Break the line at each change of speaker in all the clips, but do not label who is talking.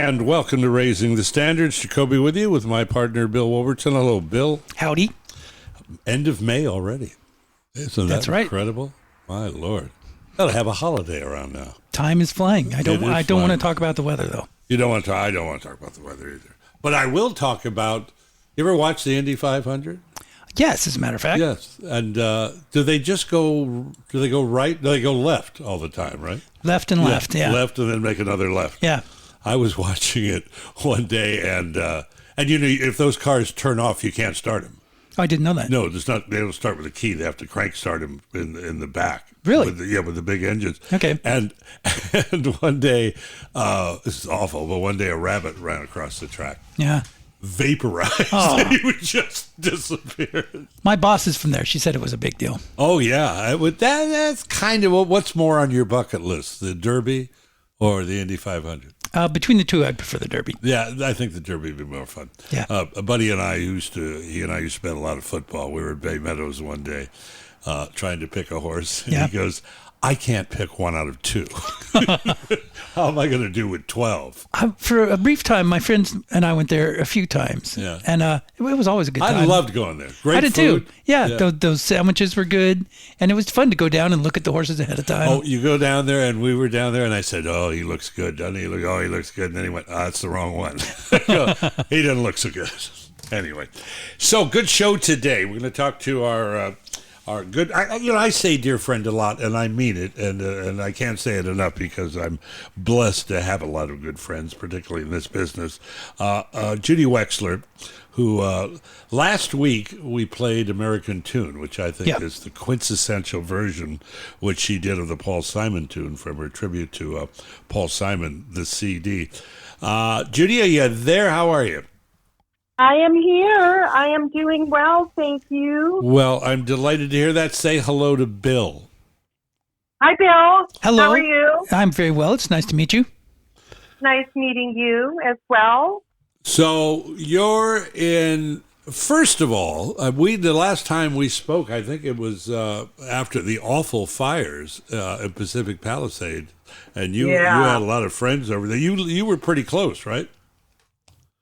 And welcome to Raising the Standards. Jacoby with you with my partner, Bill Wolverton. Hello, Bill.
Howdy.
End of May already. Isn't that incredible? My Lord. Gotta have a holiday around now.
Time is flying. I don't want to talk about the weather, though.
You don't want to? I don't want to talk about the weather either. But I will talk about, you ever watch the Indy 500?
Yes, as a matter of fact.
Yes. And do they go right? Do they go left all the time, right?
Left and left, yeah.
Left and then make another left.
Yeah.
I was watching it one day, and you know, if those cars turn off, you can't start them.
Oh, I didn't know that.
No, it's not. They don't start with a key. They have to crank start them in the back.
Really?
With the big engines.
Okay.
And one day, this is awful, but one day a rabbit ran across the track.
Yeah.
Vaporized.
Oh.
He would just disappear.
My boss is from there. She said it was a big deal.
Oh yeah, that's kind of what's more on your bucket list: the Derby or the Indy 500.
Between the two, I'd prefer the Derby.
Yeah, I think the Derby would be more fun.
Yeah.
A buddy and I used to bet a lot of football. We were at Bay Meadows one day trying to pick a horse. And he goes, I can't pick one out of two. How am I going to do with 12?
For a brief time, my friends and I went there a few times.
Yeah.
And it was always a good time.
I loved going there. Great
I did
food.
too. Yeah. Those sandwiches were good. And it was fun to go down and look at the horses ahead of time.
Oh, you go down there, and we were down there, and I said, oh, he looks good, doesn't he? He looks good. And then he went, that's the wrong one. He doesn't look so good. Anyway, so good show today. We're going to talk to our good, I say dear friend a lot, and I mean it, and I can't say it enough because I'm blessed to have a lot of good friends, particularly in this business. Judy Wexler, who last week we played American Tune, which I think is the quintessential version, which she did of the Paul Simon tune from her tribute to Paul Simon, the CD. Judy, are you there? How are you?
I am here. I am doing well, thank you.
Well, I'm delighted to hear that. Say hello to Bill.
Hi, Bill.
Hello.
How are you?
I'm very well. It's nice to meet you.
Nice meeting you as well.
So you're in, first of all, the last time we spoke, I think it was after the awful fires in Pacific Palisades, and you had a lot of friends over there. You were pretty close, right?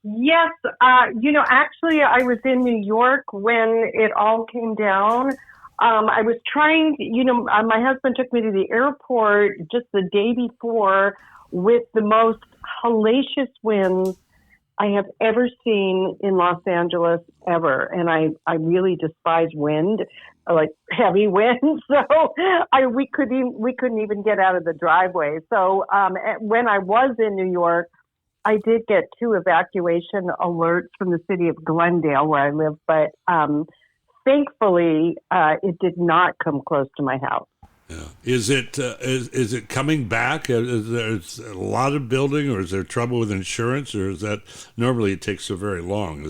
Yes. Actually, I was in New York when it all came down. I was trying, my husband took me to the airport just the day before with the most hellacious winds I have ever seen in Los Angeles ever. And I really despise wind, like heavy wind. So we couldn't even get out of the driveway. So when I was in New York, I did get 2 evacuation alerts from the city of Glendale, where I live, but thankfully it did not come close to my house.
Yeah. Is it coming back? Is there a lot of building, or is there trouble with insurance, or is that normally it takes so very long?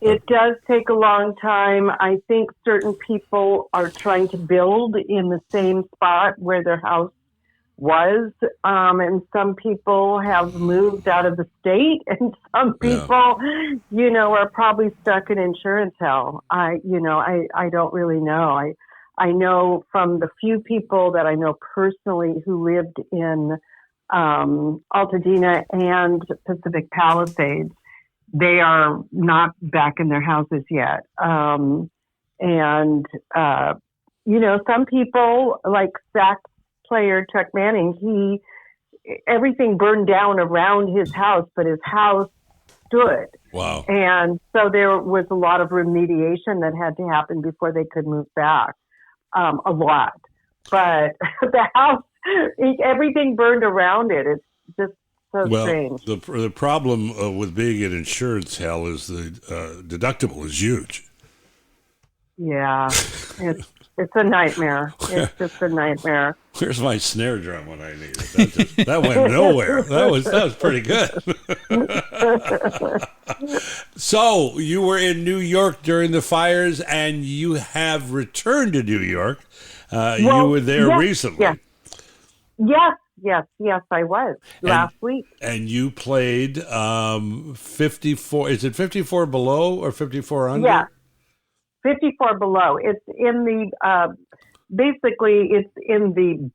It does take a long time. I think certain people are trying to build in the same spot where their house was, and some people have moved out of the state, and some people, are probably stuck in insurance hell. I don't really know. I know from the few people that I know personally who lived in Altadena and Pacific Palisades, they are not back in their houses yet. Some people, like Sax player Chuck Manning, everything burned down around his house, but his house stood.
Wow.
And so there was a lot of remediation that had to happen before they could move back. A lot. But the house, everything burned around it. It's just so strange.
The problem with being in insurance hell is the deductible is huge.
Yeah. It's a nightmare. It's just a nightmare.
Where's my snare drum when I need it? That went nowhere. That was pretty good. So you were in New York during the fires, and you have returned to New York. You were there recently.
Yes, I was last week.
And you played 54. Is it 54 below or 54 under?
Yeah. 54 below. It's in the, basically it's in the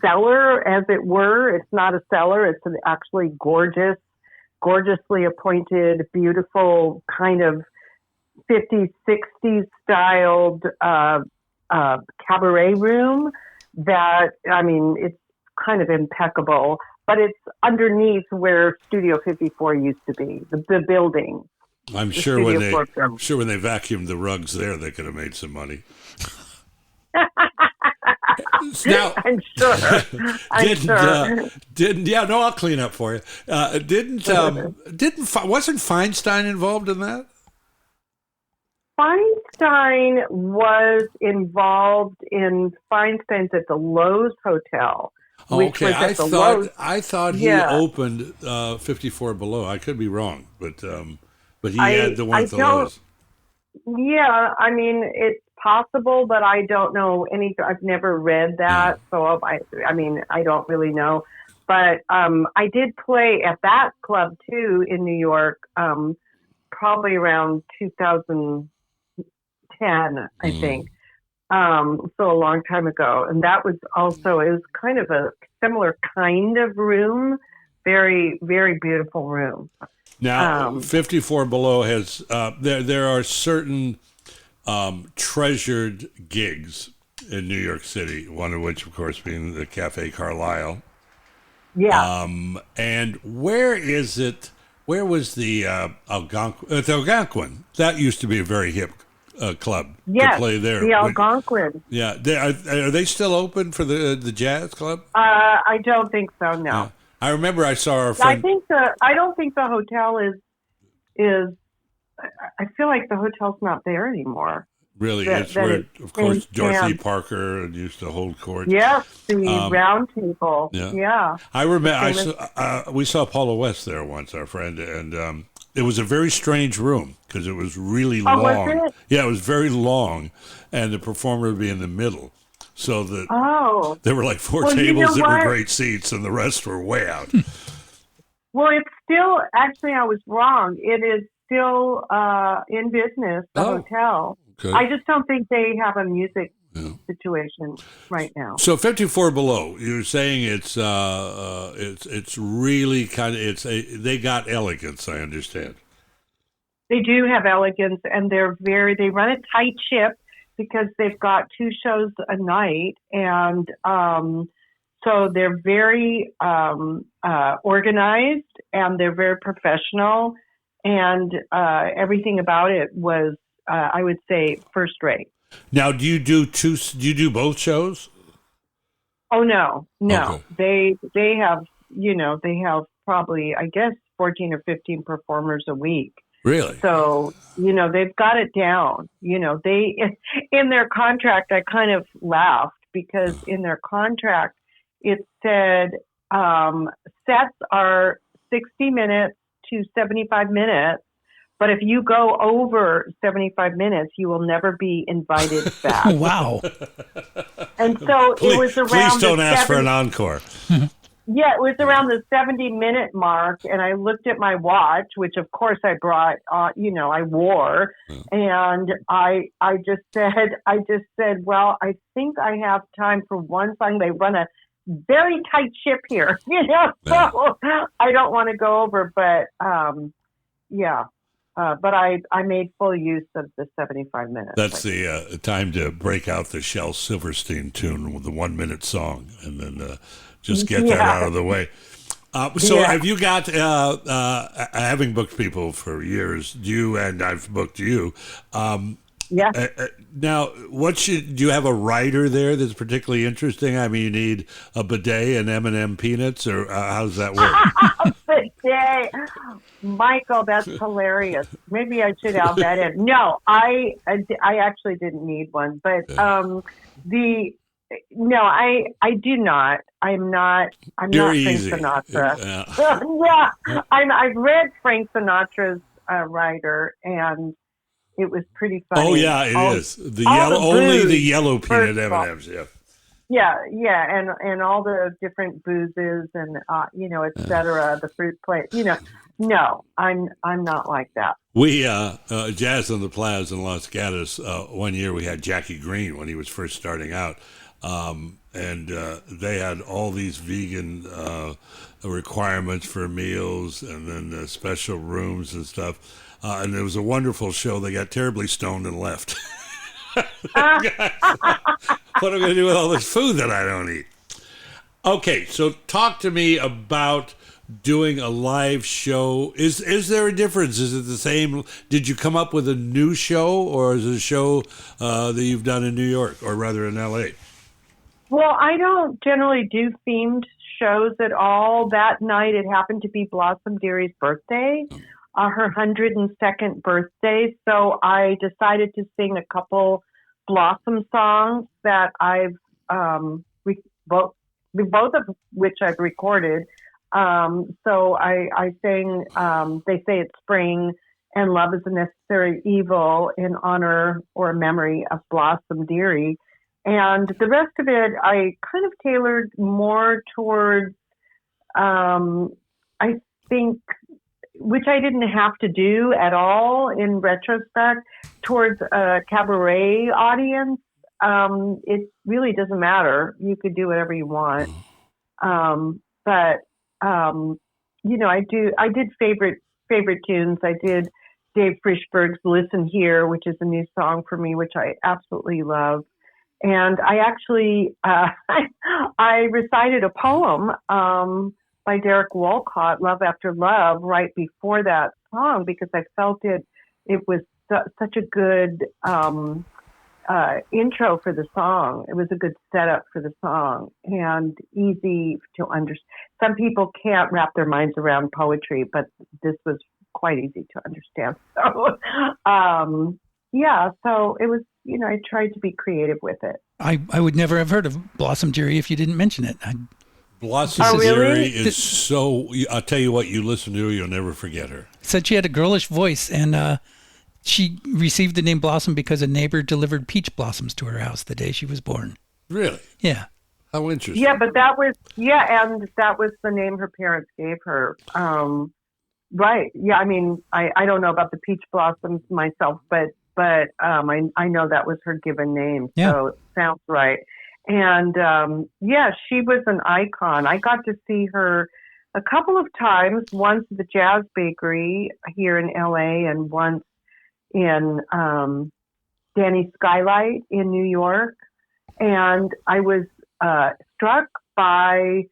cellar, as it were. It's not a cellar. It's an actually gorgeously appointed, beautiful kind of 50s, 60s styled cabaret room that, I mean, it's kind of impeccable, but it's underneath where Studio 54 used to be, the building.
I'm sure when they vacuumed the rugs there, they could have made some money. Now,
I'm sure.
I'll clean up for you. Wasn't Feinstein involved in that?
Feinstein was involved in Feinstein's at the Lowe's Hotel. Which was at
I thought he opened 54 Below. I could be wrong, but he had the one at the Lowe's.
Yeah, I mean, it's possible, but I don't know anything. I've never read that, so I don't really know. But I did play at that club too in New York, probably around 2010, I think. So a long time ago, and that was also, it was kind of a similar kind of room, very, very beautiful room.
Now, 54 Below has there are certain treasured gigs in New York City. One of which, of course, being the Cafe Carlyle.
Yeah.
And where is it? Where was the Algonquin? That used to be a very hip club to play there.
The Algonquin.
Yeah, are they still open for the jazz club?
I don't think so. No.
Yeah. I remember I saw our friend.
I don't think the hotel is. I feel like the hotel's not there anymore.
Really, it's where, of course, Dorothy Parker used to hold court.
Yes, the round table. Yeah.
I remember. We saw Paula West there once, our friend, and it was a very strange room because it was really long.
Was it?
Yeah, it was very long, and the performer would be in the middle. So there were like four tables that were great seats, and the rest were way out.
Well, it's still, actually, I was wrong. It is still in business, the hotel. Okay. I just don't think they have a music situation right now.
So 54 Below, you're saying it's really kind of, they got elegance, I understand.
They do have elegance, and they run a tight ship, because they've got 2 shows a night, and so they're very organized, and they're very professional, and everything about it was, I would say, first rate.
Now, do you do both shows?
Oh no.
Okay.
They have probably, I guess, 14 or 15 performers a week.
Really?
So, they've got it down. They, in their contract, I kind of laughed because in their contract, it said sets are 60 minutes to 75 minutes, but if you go over 75 minutes, you will never be invited back.
Wow.
And so it was around.
Please don't ask for an encore.
Yeah, it was around the 70-minute mark, and I looked at my watch, which of course I brought, I wore, and I just said, well, I think I have time for one song. They run a very tight ship here, so I don't want to go over, but but I made full use of the 75 minutes.
That's the time to break out the Shel Silverstein tune with the 1-minute song, and then just get that out of the way. Have you got, having booked people for years, and I've booked you. Now, do you have a writer there that's particularly interesting? I mean, you need a bidet and M&M peanuts, or how does that work?
Bidet, Michael, that's hilarious. Maybe I should add that in. No, I actually didn't need one, but I do not. I'm not Frank Sinatra. I've read Frank Sinatra's writer, and it was pretty funny.
Oh yeah, it is. The yellow peanut M&Ms.
Yeah, and all the different boozes and et cetera. The fruit plate. No, I'm not like that.
We Jazz on the Plaza in Los Gatos. One year we had Jackie Green when he was first starting out. And and they had all these vegan requirements for meals, and then special rooms and stuff. And it was a wonderful show. They got terribly stoned and left. What am I going to do with all this food that I don't eat? Okay, so talk to me about doing a live show. Is there a difference? Is it the same? Did you come up with a new show, or is it a show that you've done in New York, or rather in L.A.?
Well, I don't generally do themed shows at all. That night, it happened to be Blossom Deary's birthday, her 102nd birthday. So I decided to sing a couple Blossom songs that I've both of which I've recorded. So I sang They Say It's Spring and Love is a Necessary Evil in honor or memory of Blossom Deary. And the rest of it, I kind of tailored more towards, I think, which I didn't have to do at all in retrospect, towards a cabaret audience. It really doesn't matter. You could do whatever you want. But I did favorite tunes. I did Dave Frischberg's Listen Here, which is a new song for me, which I absolutely love. And I actually, I recited a poem by Derek Walcott, Love After Love, right before that song, because I felt it was such a good intro for the song. It was a good setup for the song and easy to understand. Some people can't wrap their minds around poetry, but this was quite easy to understand. So, so it was, I tried to be creative with it.
I would never have heard of Blossom Deary if you didn't mention it.
Blossom Deary is so, I'll tell you what, you listen to her, you'll never forget her.
Said she had a girlish voice, and she received the name Blossom because a neighbor delivered peach blossoms to her house the day she was born.
Really?
Yeah.
How interesting.
Yeah, but that was the name her parents gave her. Right. Yeah, I mean, I don't know about the peach blossoms myself, but I know that was her given name.
Yeah.
So it sounds right. And she was an icon. I got to see her a couple of times, once at the Jazz Bakery here in LA and once in Danny's Skylight in New York. And I was struck by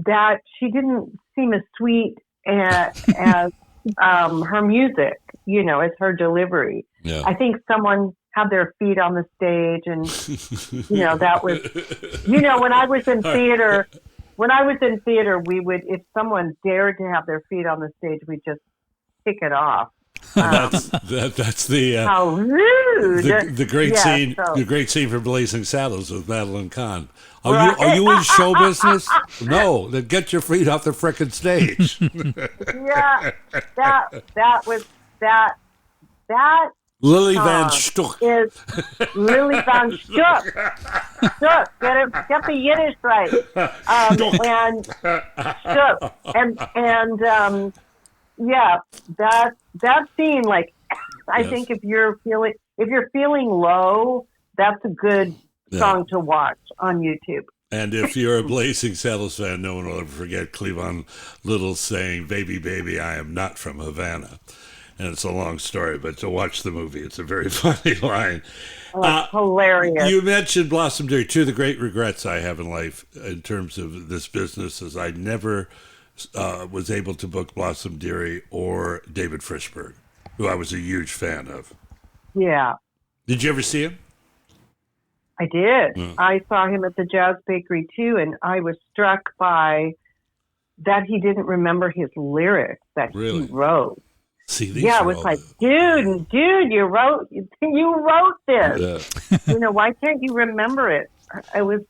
that she didn't seem as sweet as her music, as her delivery.
Yeah.
I think someone had their feet on the stage, and that was, when I was in theater, we would, if someone dared to have their feet on the stage, we'd just kick it off.
That's the
how rude.
The great scene.
So.
The great scene from Blazing Saddles with Madeline Kahn. Are you in show business? No, then get your feet off the frickin' stage.
Yeah, that was that.
Lily Van Stuk
is Lily Van Stuk. Stuk. Get the Yiddish right. And Stuk. And that scene, like, I think if you're feeling low, that's a good song to watch on YouTube.
And if you're a Blazing Saddles fan, no one will ever forget Cleavon Little saying, "Baby, baby, I am not from Havana." And it's a long story, but to watch the movie, it's a very funny line.
Oh, hilarious.
You mentioned Blossom Deary. Two of the great regrets I have in life in terms of this business is I never was able to book Blossom Deary or David Frischberg, who I was a huge fan of.
Yeah.
Did you ever see him?
I did. I saw him at the Jazz Bakery, too, and I was struck by that he didn't remember his lyrics that he wrote.
See, these
it was like, dude, you wrote this.
Yeah.
Why can't you remember it? I was,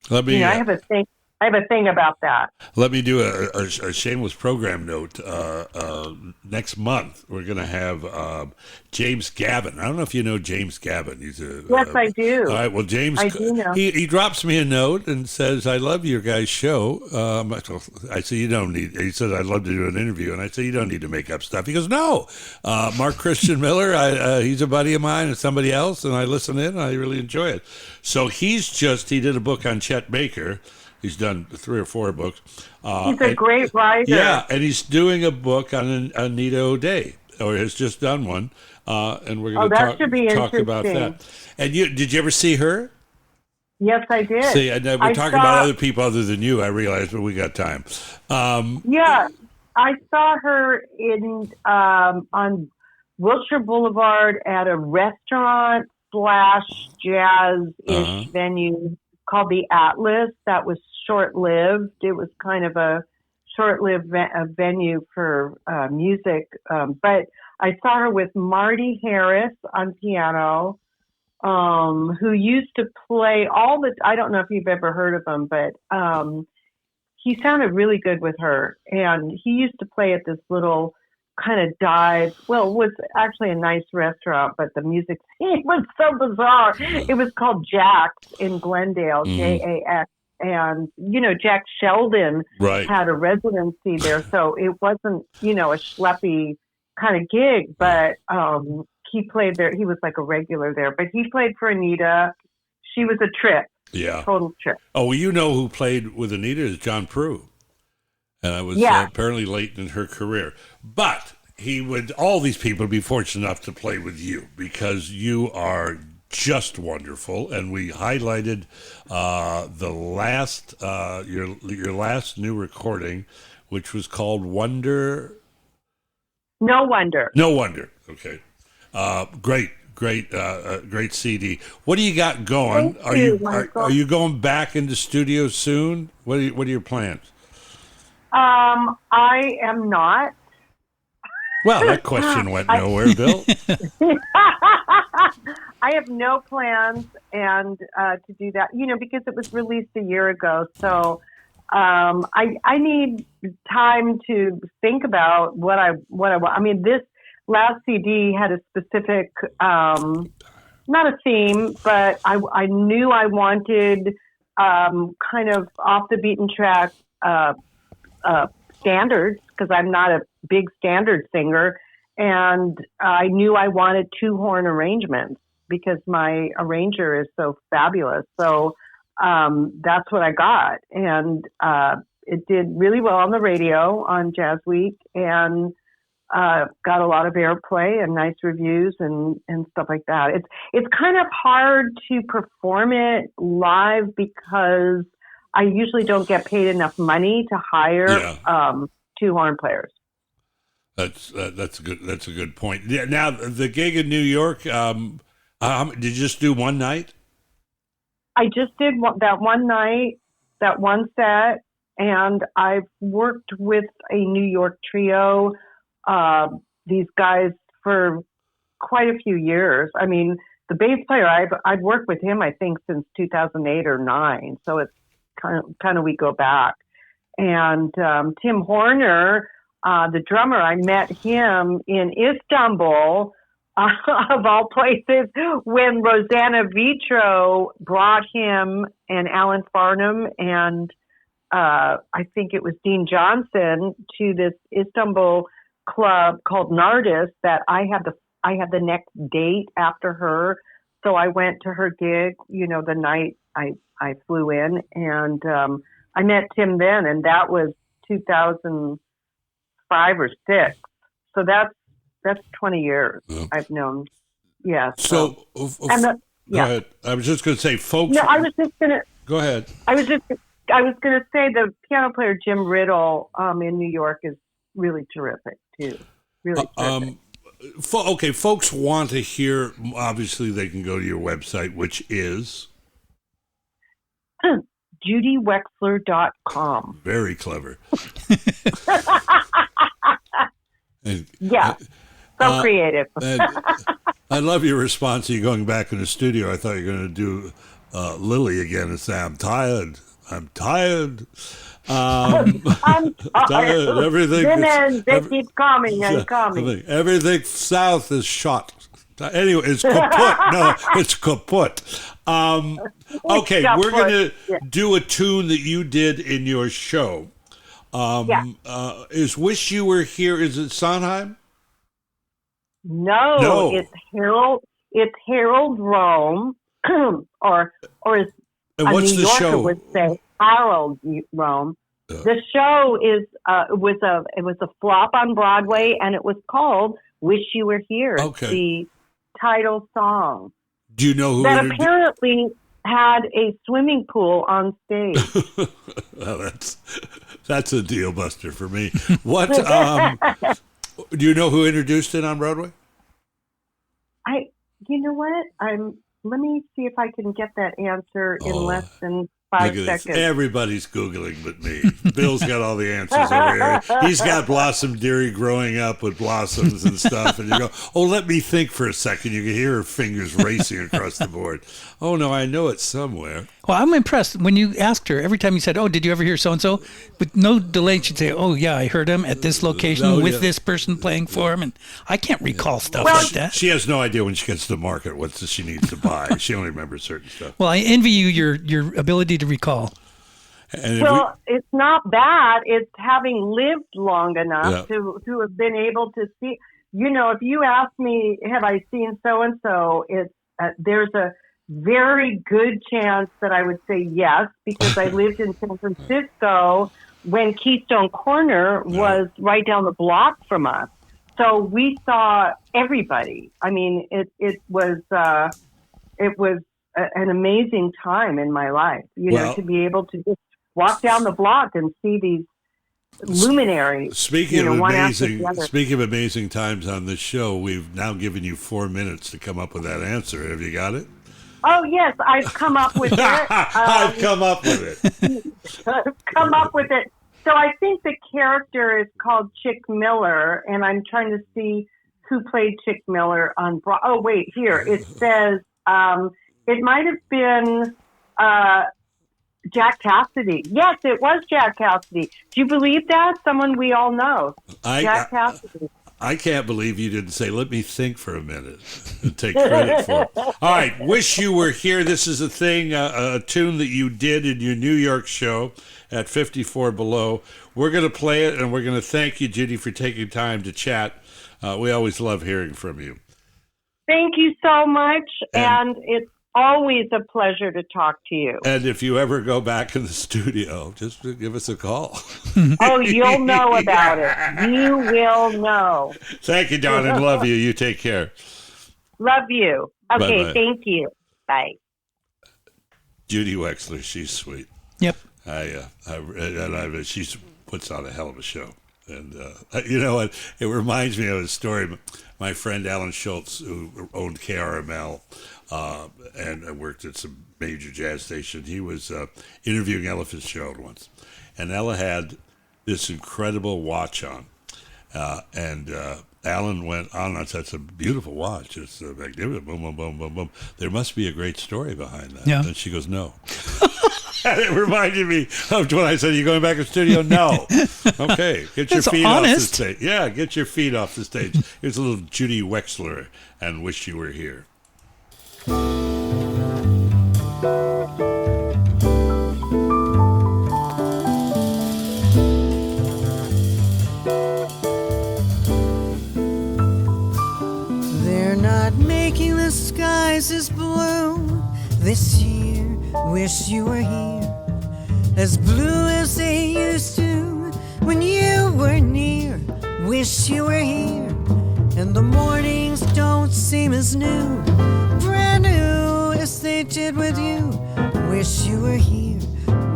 Let me,
I have a thing. I have a thing about that.
Let me do a shameless program note. Next month, we're going to have James Gavin. I don't know if you know James Gavin. He's
Yes, I do.
All right. Well, James,
I do know.
he drops me a note and says, "I love your guys' show." I say, "You don't need." He says, "I'd love to do an interview," and I say, "You don't need to make up stuff." He goes, "No, Mark Christian Miller. He's a buddy of mine and somebody else, and I listen in and I really enjoy it." So he did a book on Chet Baker. He's done 3 or 4 books.
He's a great writer.
Yeah, and he's doing a book on Anita O'Day, or has just done one, and we're going to talk about that. And did you ever see her?
Yes, I did.
See, we're talking about other people other than you, I realize, but we got time.
Yeah, I saw her on Wilshire Boulevard at a restaurant / jazz-ish venue called the Atlas. That was short-lived. It was kind of a short-lived venue for music. But I saw her with Marty Harris on piano, who used to play I don't know if you've ever heard of him, but he sounded really good with her. And he used to play at this little kind of dive. Well, it was actually a nice restaurant, but the music scene was so bizarre. It was called Jack's in Glendale, Jax. And, Jack Sheldon had a residency there. So it wasn't, a schleppy kind of gig, but he played there. He was like a regular there, but he played for Anita. She was a trip.
Yeah.
Total trip.
Oh, well, who played with Anita is John Prue. And I was apparently late in her career. But all these people would be fortunate enough to play with you because you are just wonderful. And we highlighted your last new recording, which was called Wonder.
No Wonder.
No Wonder. Okay. Great CD. What do you got going? Are you going back into studio soon? What are your plans?
I am not.
Well, that question went nowhere, Bill.
I have no plans to do that, because it was released a year ago. So I need time to think about what I want. I mean, this last CD had a specific, not a theme, but I knew I wanted kind of off the beaten track standards, because I'm not a big standard singer, and I knew I wanted 2-horn arrangements because my arranger is so fabulous. So that's what I got, and it did really well on the radio on Jazz Week, and got a lot of airplay and nice reviews and stuff like that. It's kind of hard to perform it live because I usually don't get paid enough money to hire 2-horn players.
That's a good point. Yeah, now the gig in New York, did you just do one night?
I just did that one night, that one set, and I've worked with a New York trio, these guys for quite a few years. I mean, the bass player, I've worked with him, I think, since 2008 or 9. So it's kind of we go back. And Tim Horner, the drummer, I met him in Istanbul, of all places, when Rosanna Vitro brought him and Alan Farnham and I think it was Dean Johnson to this Istanbul club called Nardis that I had the next date after her. So I went to her gig, the night I flew in, and I met Tim then, and that was 2005 or 6. So that's 20 years I've known. Yeah.
So go ahead. I was just going to say, folks.
No, I was just going to.
Go ahead.
I was going to say the piano player Jim Riddle in New York is really terrific too. Really terrific.
Okay, folks want to hear. Obviously, they can go to your website, which is
JudyWexler.com.
Very clever.
Yeah, so creative.
I love your response to you going back in the studio. I thought you were going to do Lily again and say, I'm tired. I'm tired.
I'm
Tired. Everything.
Women, they keep coming and coming.
Everything south is shot. Anyway, it's kaput. No, it's kaput. Okay, we're going to do a tune that you did in your show. Is Wish You Were Here, is it Sondheim?
No, it's Harold Rome, or as
and
a
what's
New
the
Yorker
show?
would say, Harold Rome. The show is it was a flop on Broadway, and it was called "Wish You Were Here."
Okay.
The title song.
Do you know who
that apparently had a swimming pool on stage?
Well, that's a deal buster for me. What do you know who introduced it on Broadway?
You know what? Let me see if I can get that answer in less than 5 seconds.
Everybody's Googling but me. Bill's got all the answers over here. He's got Blossom Dearie growing up with blossoms and stuff. And you go, oh, let me think for a second. You can hear her fingers racing across the board. Oh, no, I know it somewhere.
Well, I'm impressed. When you asked her, every time you said, oh, did you ever hear so-and-so? With no delay, she'd say, oh, yeah, I heard him at this location with this person playing for him. And I can't recall stuff like that.
She has no idea when she gets to the market what she needs to buy. She only remembers certain stuff.
Well, I envy you your ability to recall.
And
it's not bad. It's having lived long enough to have been able to see. You know, if you ask me, have I seen so-and-so, there's a very good chance that I would say yes, because I lived in San Francisco when Keystone Corner was right down the block from us. So we saw everybody. I mean, it was an amazing time in my life, you know, to be able to just walk down the block and see these luminaries.
Speaking of amazing times on this show, we've now given you 4 minutes to come up with that answer. Have you got it?
Oh, yes, I've come up with it.
I've come up with it.
I've come up with it. So I think the character is called Chick Miller, and I'm trying to see who played Chick Miller on Broadway. Oh, wait, here. It says it might have been Jack Cassidy. Yes, it was Jack Cassidy. Do you believe that? Someone we all know. Jack Cassidy.
I can't believe you didn't say, let me think for a minute and take credit for it. All right, Wish You Were Here. This is a thing, a tune that you did in your New York show at 54 Below. We're going to play it, and we're going to thank you, Judy, for taking time to chat. We always love hearing from you.
Thank you so much, and it's always a pleasure to talk to you.
And if you ever go back in the studio, just give us a call.
Oh, you'll know about it. You will know.
Thank you, Don, and love you. You take care.
Love you. Okay,
Bye-bye.
Thank you. Bye.
Judy Wexler, she's sweet.
Yep.
She puts on a hell of a show. And you know what? It reminds me of a story. My friend Alan Schultz, who owned KRML, and worked at some major jazz station. He was interviewing Ella Fitzgerald once, and Ella had this incredible watch on, and Alan went on and said, "It's a beautiful watch. It's magnificent. Boom, boom, boom, boom, boom. There must be a great story behind that."
Yeah.
And she goes, "No." And it reminded me of when I said, "Are you going back to the studio?" No. Okay, get your feet off the stage. Yeah, get your feet off the stage. Here's a little Judy Wexler and Wish You Were Here.
They're not making the skies as blue this year. Wish you were here, as blue as they used to when you were near. Wish you were here, and the mornings don't seem as new, brand new as they did with you. Wish you were here,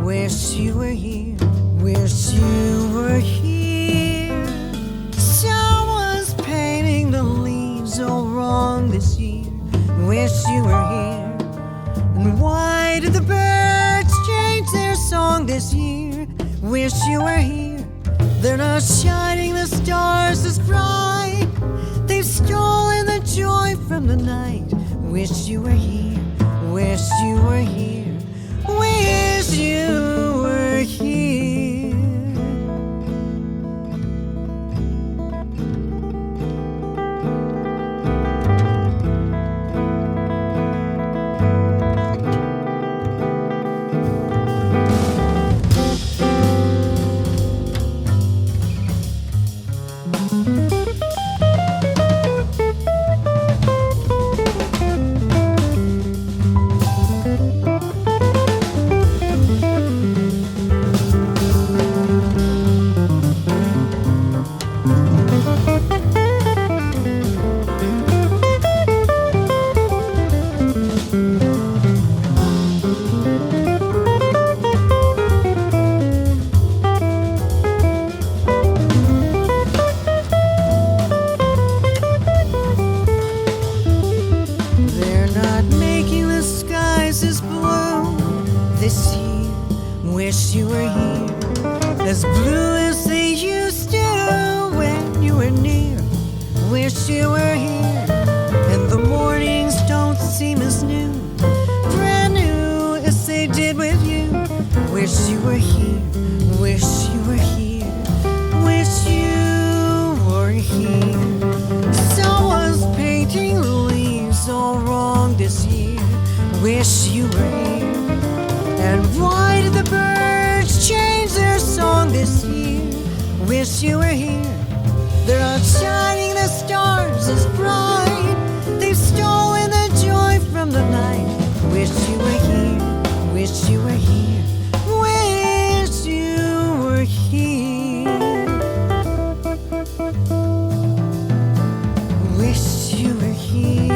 wish you were here, wish you were here. Someone's painting the leaves all wrong this year. Wish you were here. And why did the birds change their song this year? Wish you were here. They're not shining the stars as bright. They've stolen the joy from the night. Wish you were here. Wish you were here. Wish you wish you were here, and the mornings don't seem as new, brand new as they did with you. Wish you were here, wish you were here, wish you were here. Someone's painting the leaves all wrong this year. Wish you were here. And why did the birds change their song this year? Wish you were here. They're outshining the stars as bright. They've stolen the joy from the night. Wish you were here. Wish you were here. Wish you were here. Wish you were here.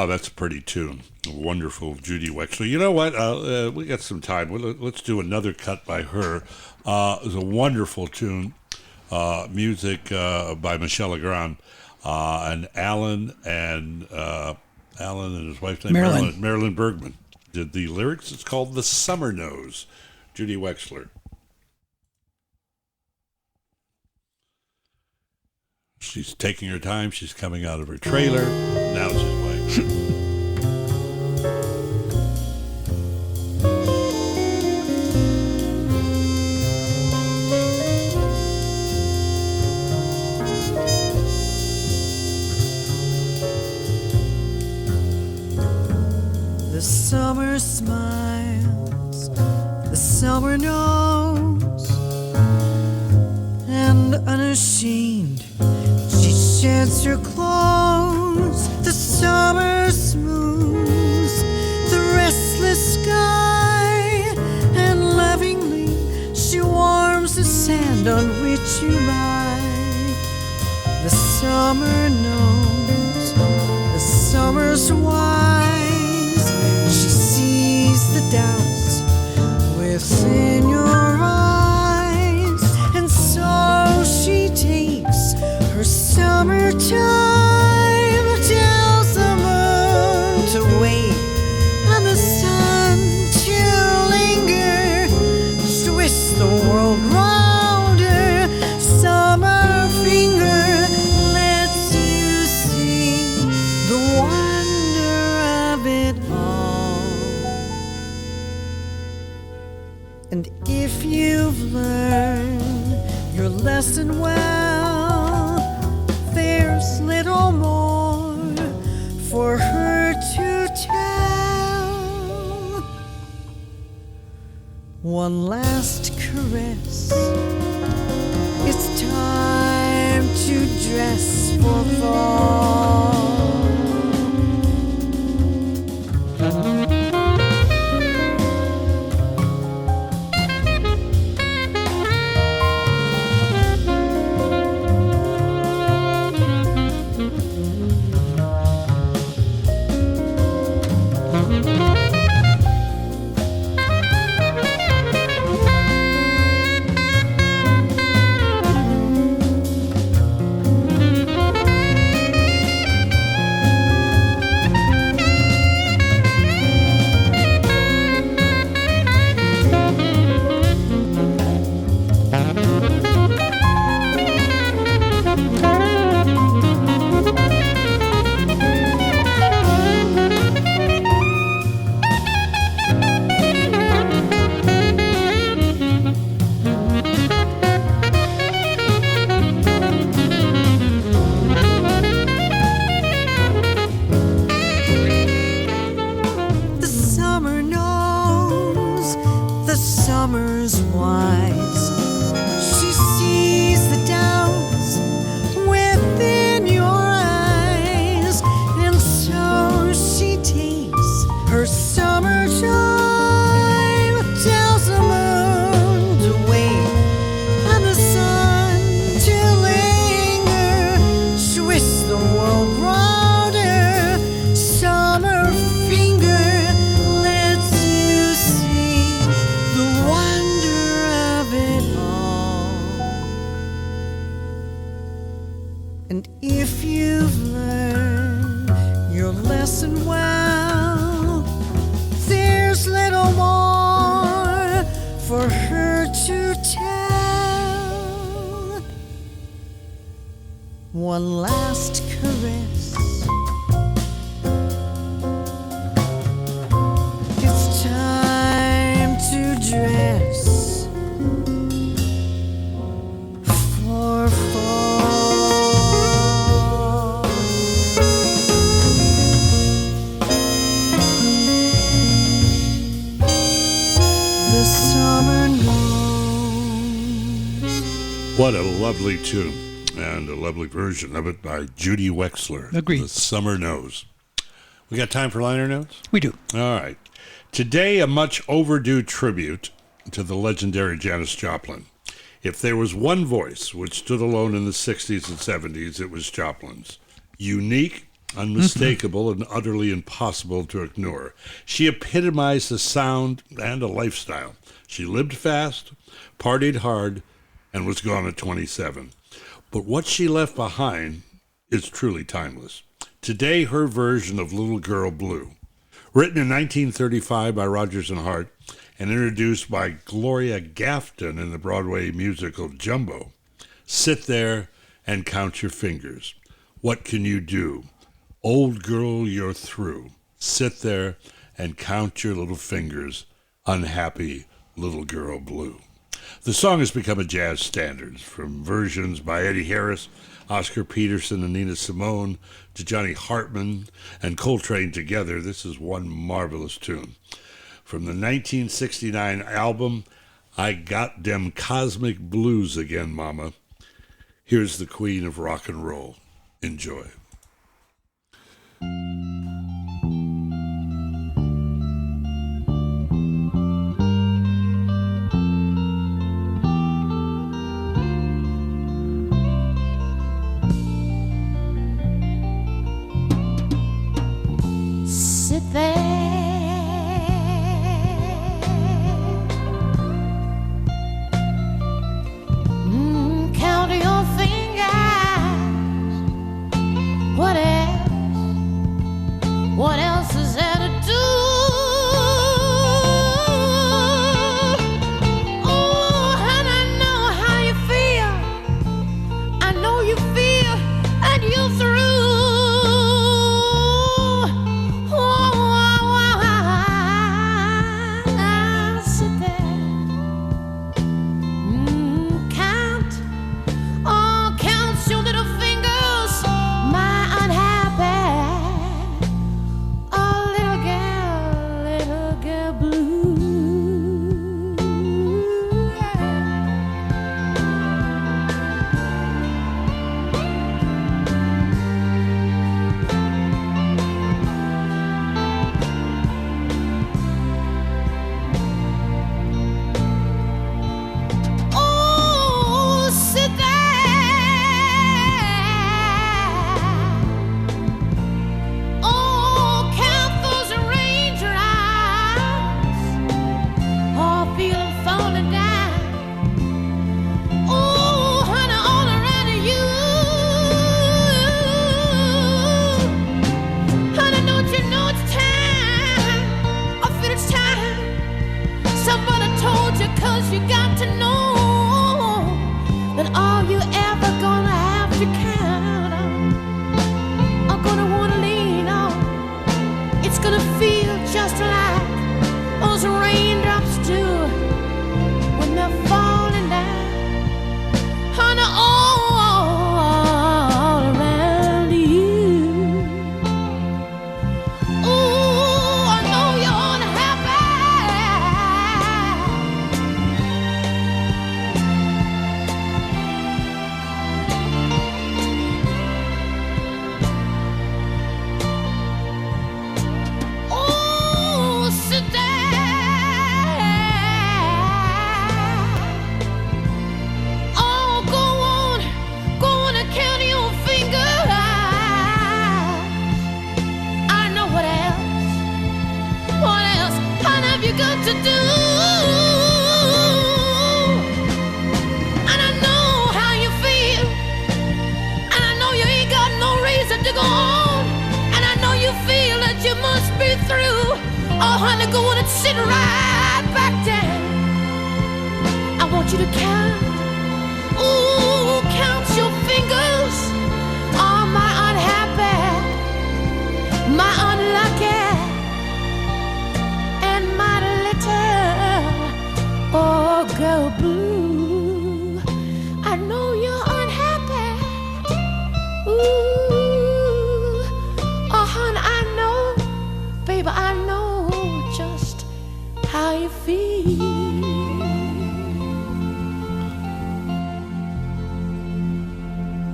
That's a pretty tune. Wonderful Judy Wexler. You know what? We got some time. Let's do another cut by her. It was a wonderful tune. Music by Michel Legrand. And Alan and his wife's name, Marilyn Bergman, did the lyrics. It's called The Summer Nose. Judy Wexler. She's taking her time. She's coming out of her trailer. Now she's playing.
The summer smiles, the summer knows, and unashamed she sheds her clothes. The summer smooths the restless sky, and lovingly she warms the sand on which you lie. The summer knows, the summer's wise. She sees the doubts within your eyes, and so she takes her summer time, tells the moon to wait and the sun to linger, twists the world round her summer finger, lets you see the wonder of it all. And if you've learned your lesson well, there's little more for her to tell. One last caress. It's time to dress for fall. And if you've learned your lesson well, there's little more for her to tell. One last caress. It's time to dress for fall. The summer knows.
What a lovely tune, and a lovely version of it by Judy Wexler.
Agreed.
The Summer Knows. We got time for liner notes?
We do.
All right. Today, a much overdue tribute to the legendary Janis Joplin. If there was one voice which stood alone in the 60s and 70s, it was Joplin's. Unique, unmistakable, and utterly impossible to ignore. She epitomized a sound and a lifestyle. She lived fast, partied hard, and was gone at 27. But what she left behind is truly timeless. Today, her version of Little Girl Blue, written in 1935 by Rodgers and Hart and introduced by Gloria Gafton in the Broadway musical Jumbo. Sit there and count your fingers. What can you do? Old girl, you're through. Sit there and count your little fingers. Unhappy Little Girl Blue. The song has become a jazz standard, from versions by Eddie Harris, Oscar Peterson, and Nina Simone, to Johnny Hartman and Coltrane together. This is one marvelous tune. From the 1969 album, I Got Dem Cosmic Blues Again, Mama. Here's the queen of rock and roll. Enjoy.
Sit there, count your fingers.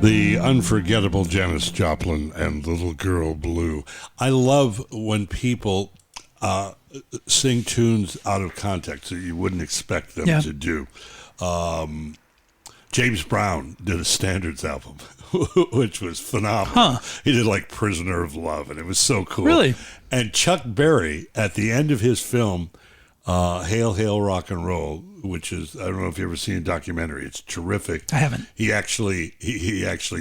The unforgettable Janis Joplin and Little Girl Blue. I love when people sing tunes out of context that you wouldn't expect them to do. James Brown did a Standards album, which was phenomenal. He did like Prisoner of Love, and it was so cool.
Really?
And Chuck Berry, at the end of his film, Hail, Hail, Rock and Roll, which is, I don't know if you've ever seen a documentary. It's terrific.
I haven't.
He actually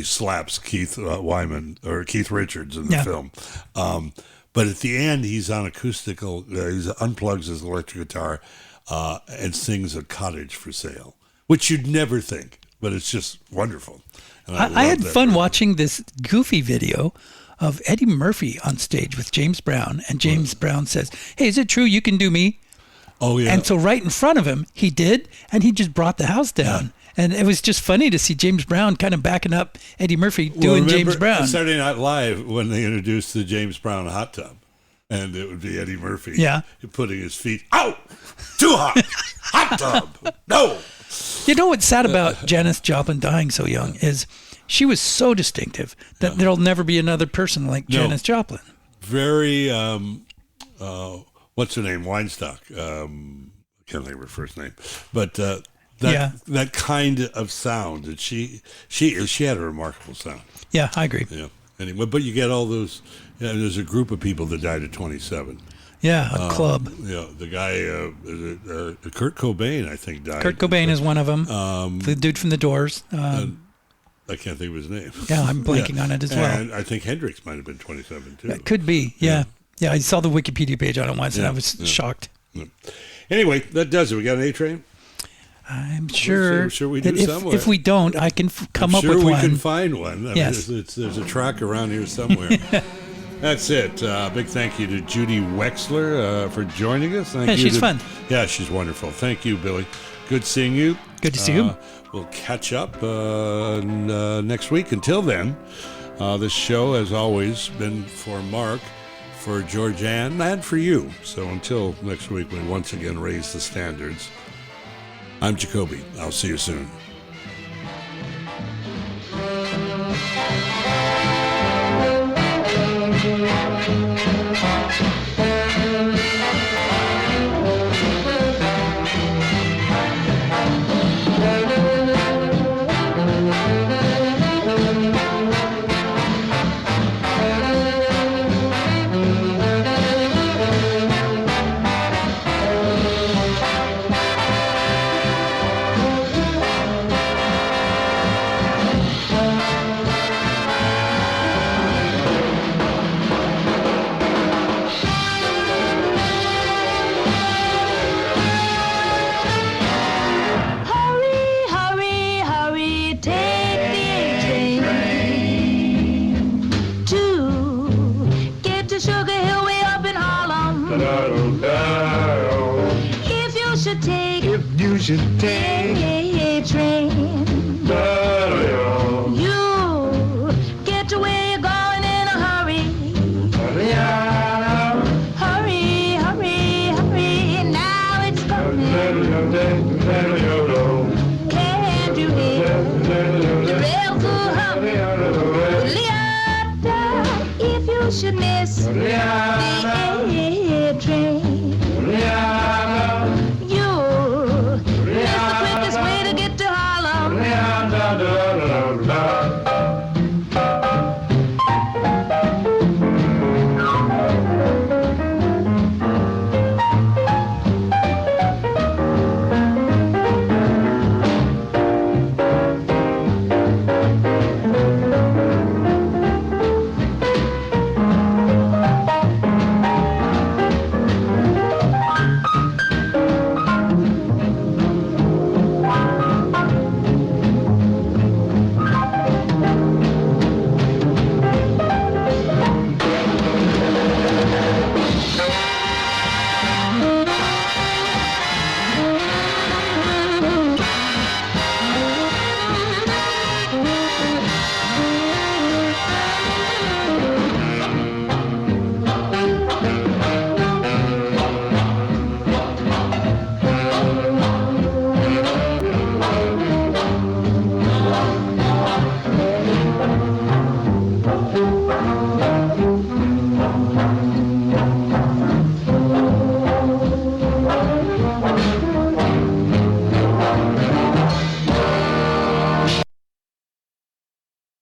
slaps Keith Wyman or Keith Richards in the film. But at the end, he's on acoustical. He unplugs his electric guitar and sings "A Cottage for Sale," which you'd never think, but it's just wonderful. And
I had fun watching this goofy video of Eddie Murphy on stage with James Brown, and James Brown says, "Hey, is it true you can do me?"
Oh, yeah.
And so right in front of him, he did, and he just brought the house down. And it was just funny to see James Brown kind of backing up Eddie Murphy doing James Brown.
Saturday Night Live, when they introduced the James Brown hot tub, and it would be Eddie Murphy putting his feet out, too hot, hot tub, no.
You know what's sad about Janis Joplin dying so young is she was so distinctive that there'll never be another person like Janis Joplin.
Very, what's her name? Weinstock. I can't think of her first name, but that kind of sound that she had a remarkable sound.
Yeah, I agree.
Yeah. Anyway, but you get all those. There's a group of people that died at 27.
Yeah, a club.
Yeah, the guy, Kurt Cobain, I think, died.
Kurt Cobain is one of them. The dude from the Doors.
I can't think of his name.
Yeah, I'm blanking on it as well.
And I think Hendrix might have been 27 too.
It could be. Yeah. I saw the Wikipedia page on it once, and I was shocked.
Yeah. Anyway, that does it. We got an A train.
I'm sure.
We do somewhere.
If we don't, I can come up with one.
Sure, we can find one.
Yes.
There's a track around here somewhere. That's it. Big thank you to Judy Wexler for joining us.
She's fun.
Yeah, she's wonderful. Thank you, Billy. Good seeing you.
Good to see you.
We'll catch up next week. Until then, this show has always been for Mark, for Georgianne, and for you. So until next week, we once again raise the standards. I'm Jacoby. I'll see you soon.
Should take a train. You get to where you're going in a hurry. Hurry, hurry, hurry. Now it's coming. Can't you hear the rails are humming? If you should miss the A train. It's the quickest way to get to Harlem.